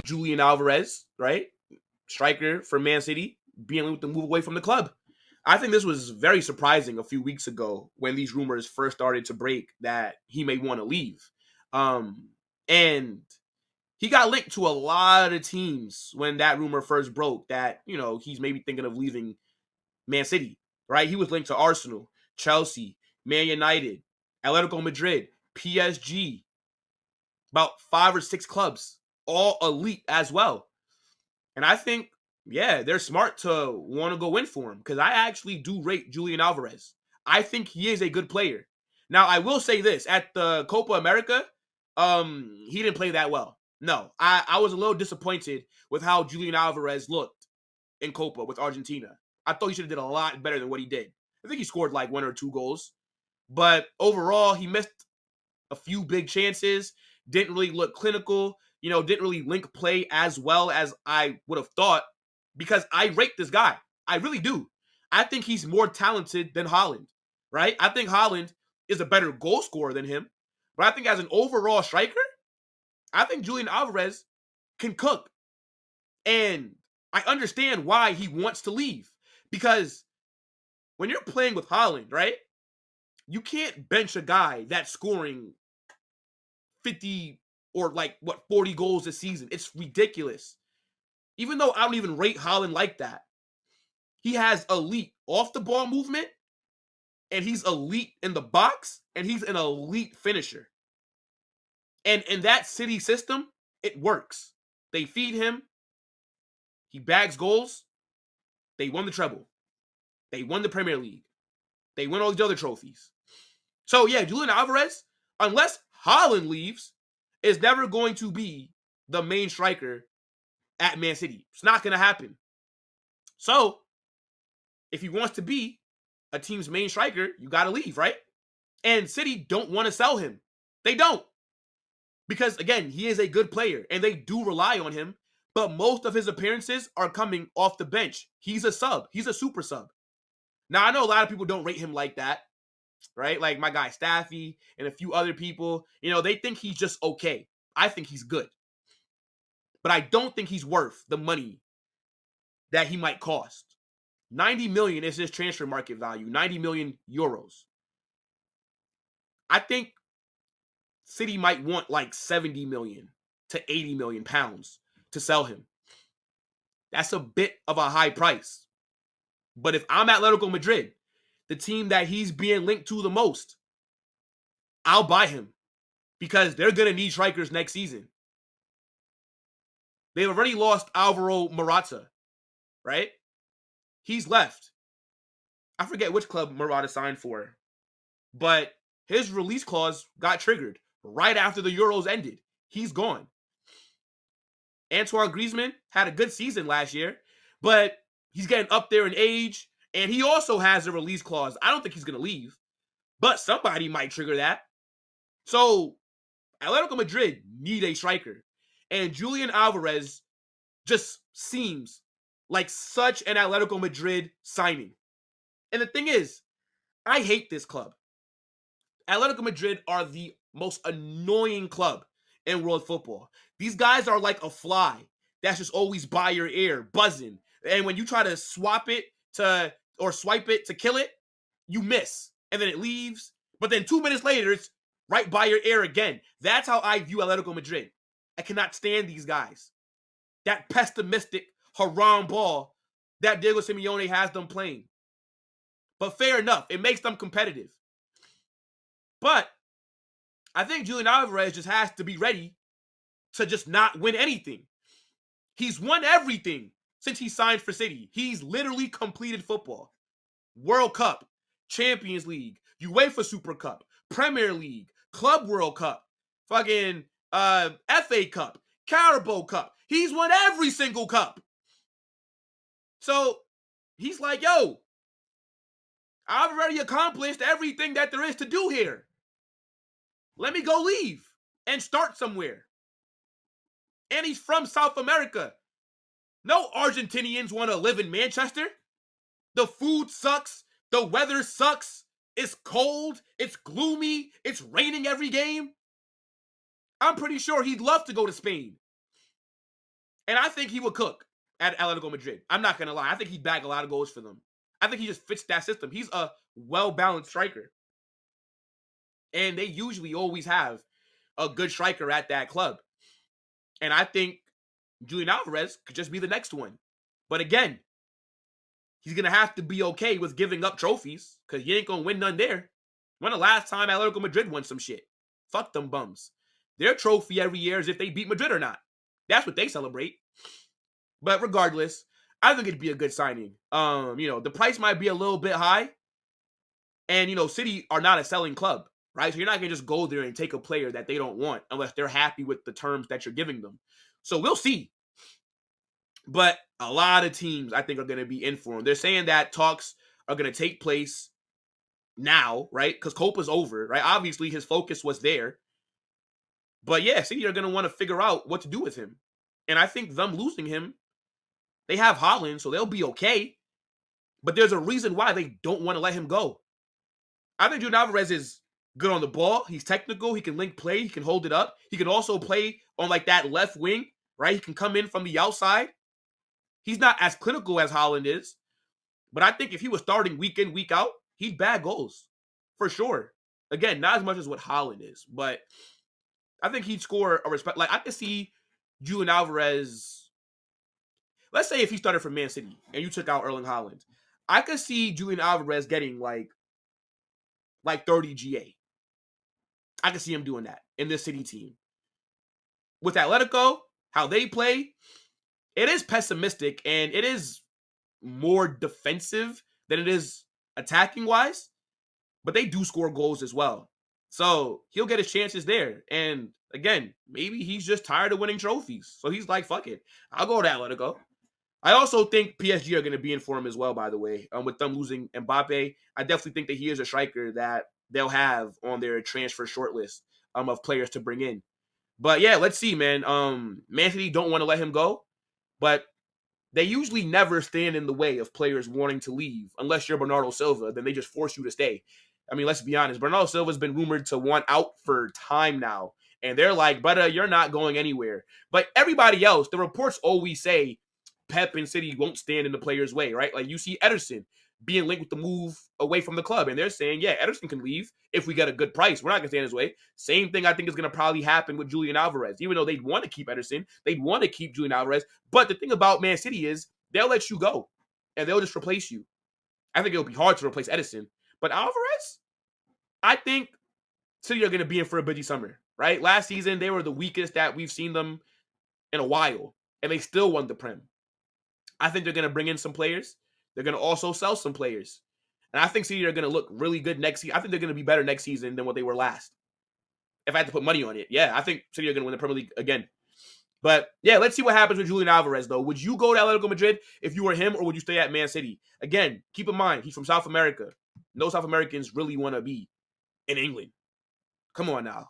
Julián Álvarez, right? Striker for Man City, being able to move away from the club. I think this was very surprising a few weeks ago when these rumors first started to break that he may want to leave. And he got linked to a lot of teams when that rumor first broke that, he's maybe thinking of leaving Man City, right? He was linked to Arsenal, Chelsea, Man United, Atletico Madrid, PSG, about 5 or 6 clubs, all elite as well. And I think, yeah, they're smart to want to go in for him because I actually do rate Julián Álvarez. I think he is a good player. Now, I will say this. At the Copa America, he didn't play that well. No, I was a little disappointed with how Julián Álvarez looked in Copa with Argentina. I thought he should have did a lot better than what he did. I think he scored like 1 or 2 goals. But overall, he missed a few big chances, didn't really look clinical, didn't really link play as well as I would have thought because I rate this guy. I really do. I think he's more talented than Haaland, right? I think Haaland is a better goal scorer than him. But I think as an overall striker, I think Julián Álvarez can cook. And I understand why he wants to leave. Because when you're playing with Haaland, right, you can't bench a guy that's scoring 50 or 40 goals a season. It's ridiculous. Even though I don't even rate Haaland like that, he has elite off the ball movement, and he's elite in the box, and he's an elite finisher. And in that City system, it works. They feed him. He bags goals. They won the treble. They won the Premier League. They win all these other trophies. So, yeah, Julián Álvarez, unless Haaland leaves, is never going to be the main striker at Man City. It's not going to happen. So, if he wants to be a team's main striker, you got to leave, right? And City don't want to sell him. They don't. Because, again, he is a good player, and they do rely on him, but most of his appearances are coming off the bench. He's a sub. He's a super sub. Now, I know a lot of people don't rate him like that, right? Like my guy Staffy and a few other people, they think he's just okay. I think he's good. But I don't think he's worth the money that he might cost. 90 million is his transfer market value, 90 million euros. I think City might want like 70 million to 80 million pounds to sell him. That's a bit of a high price. But if I'm Atletico Madrid, the team that he's being linked to the most, I'll buy him because they're going to need strikers next season. They've already lost Álvaro Morata, right? He's left. I forget which club Morata signed for, but his release clause got triggered right after the Euros ended. He's gone. Antoine Griezmann had a good season last year, but he's getting up there in age, and he also has a release clause. I don't think he's going to leave, but somebody might trigger that. So, Atletico Madrid need a striker, and Julián Álvarez just seems like such an Atletico Madrid signing. And the thing is, I hate this club. Atletico Madrid are the most annoying club in world football. These guys are like a fly that's just always by your ear, buzzing. And when you try to swap it or swipe it to kill it, you miss. And then it leaves. But then 2 minutes later, it's right by your ear again. That's how I view Atletico Madrid. I cannot stand these guys. That pessimistic, haram ball that Diego Simeone has them playing. But fair enough. It makes them competitive. But I think Julián Álvarez just has to be ready to just not win anything. He's won everything since he signed for City. He's literally completed football. World Cup, Champions League, UEFA Super Cup, Premier League, Club World Cup, fucking FA Cup, Carabao Cup. He's won every single cup. So he's like, yo, I've already accomplished everything that there is to do here. Let me go leave and start somewhere. And he's from South America. No Argentinians want to live in Manchester. The food sucks. The weather sucks. It's cold. It's gloomy. It's raining every game. I'm pretty sure he'd love to go to Spain. And I think he would cook at Atletico Madrid. I'm not going to lie. I think he'd bag a lot of goals for them. I think he just fits that system. He's a well-balanced striker. And they usually always have a good striker at that club. And I think Julián Álvarez could just be the next one. But again, he's going to have to be okay with giving up trophies because you ain't going to win none there. When the last time Atletico Madrid won some shit? Fuck them bums. Their trophy every year is if they beat Madrid or not. That's what they celebrate. But regardless, I think it'd be a good signing. The price might be a little bit high. And, City are not a selling club, right? So you're not going to just go there and take a player that they don't want unless they're happy with the terms that you're giving them. So we'll see. But a lot of teams, I think, are going to be in for him. They're saying that talks are going to take place now, right? Because Copa's over, right? Obviously, his focus was there. But yeah, City are going to want to figure out what to do with him. And I think them losing him, they have Haaland, so they'll be okay. But there's a reason why they don't want to let him go. I think Julián Álvarez is good on the ball. He's technical. He can link play. He can hold it up. He can also play on like that left wing, right? He can come in from the outside. He's not as clinical as Haaland is. But I think if he was starting week in, week out, he'd bag goals. For sure. Again, not as much as what Haaland is. But I think he'd score a respect. Like, I could see Julián Álvarez. Let's say if he started for Man City and you took out Erling Haaland. I could see Julián Álvarez getting like 30 GA. I could see him doing that in this City team. With Atletico, how they play, it is pessimistic and it is more defensive than it is attacking-wise, but they do score goals as well. So he'll get his chances there. And again, maybe he's just tired of winning trophies. So he's like, fuck it. I'll go to Atletico. I also think PSG are going to be in for him as well, by the way. With them losing Mbappe, I definitely think that he is a striker that they'll have on their transfer shortlist of players to bring in. But yeah, let's see, man. Man City don't want to let him go, but they usually never stand in the way of players wanting to leave. Unless you're Bernardo Silva, then they just force you to stay. I mean, let's be honest. Bernardo Silva's been rumored to want out for time now. And they're like, brother, you're not going anywhere. But everybody else, the reports always say Pep and City won't stand in the player's way, right? Like you see Ederson being linked with the move away from the club. And they're saying, yeah, Ederson can leave if we get a good price. We're not going to stand in his way. Same thing I think is going to probably happen with Julián Álvarez. Even though they'd want to keep Ederson, they'd want to keep Julián Álvarez. But the thing about Man City is they'll let you go. And they'll just replace you. I think it'll be hard to replace Ederson. But Álvarez, I think City are going to be in for a busy summer, right? Last season, they were the weakest that we've seen them in a while. And they still won the Prem. I think they're going to bring in some players. They're going to also sell some players. And I think City are going to look really good next season. I think they're going to be better next season than what they were last. If I had to put money on it. Yeah, I think City are going to win the Premier League again. But yeah, let's see what happens with Julián Álvarez, though. Would you go to Atlético Madrid if you were him, or would you stay at Man City? Again, keep in mind, he's from South America. No South Americans really want to be in England. Come on now.